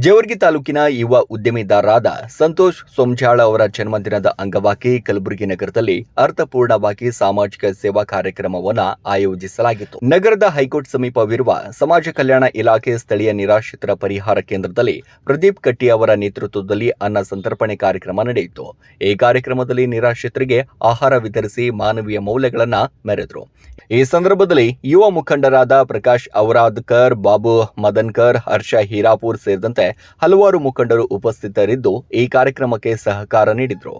ಜೇವರ್ಗಿ ತಾಲೂಕಿನ ಯುವ ಉದ್ಯಮಿದಾರರಾದ ಸಂತೋಷ್ ಸೋಮಜಾಳ ಅವರ ಜನ್ಮದಿನದ ಅಂಗವಾಗಿ ಕಲಬುರಗಿ ನಗರದಲ್ಲಿ ಅರ್ಥಪೂರ್ಣವಾಗಿ ಸಾಮಾಜಿಕ ಸೇವಾ ಕಾರ್ಯಕ್ರಮವನ್ನು ಆಯೋಜಿಸಲಾಗಿತ್ತು. ನಗರದ ಹೈಕೋರ್ಟ್ ಸಮೀಪವಿರುವ ಸಮಾಜ ಕಲ್ಯಾಣ ಇಲಾಖೆ ಸ್ಥಳೀಯ ನಿರಾಶ್ರಿತರ ಪರಿಹಾರ ಕೇಂದ್ರದಲ್ಲಿ ಪ್ರದೀಪ್ ಕಟ್ಟಿ ಅವರ ನೇತೃತ್ವದಲ್ಲಿ ಅನ್ನ ಸಂತರ್ಪಣೆ ಕಾರ್ಯಕ್ರಮ ನಡೆಯಿತು. ಈ ಕಾರ್ಯಕ್ರಮದಲ್ಲಿ ನಿರಾಶ್ರಿತರಿಗೆ ಆಹಾರ ವಿತರಿಸಿ ಮಾನವೀಯ ಮೌಲ್ಯಗಳನ್ನು ಮೆರೆದರು. ಈ ಸಂದರ್ಭದಲ್ಲಿ ಯುವ ಮುಖಂಡರಾದ ಪ್ರಕಾಶ್ ಔರಾದ್ಕರ್, ಬಾಬು ಮದನ್ಕರ್, ಹರ್ಷ ಹೀರಾಪುರ್ ಸೇರಿದಂತೆ ಹಲವಾರು ಮುಖಂಡರು ಉಪಸ್ಥಿತರಿದ್ದು ಈ ಕಾರ್ಯಕ್ರಮಕ್ಕೆ ಸಹಕಾರ ನೀಡಿದರು.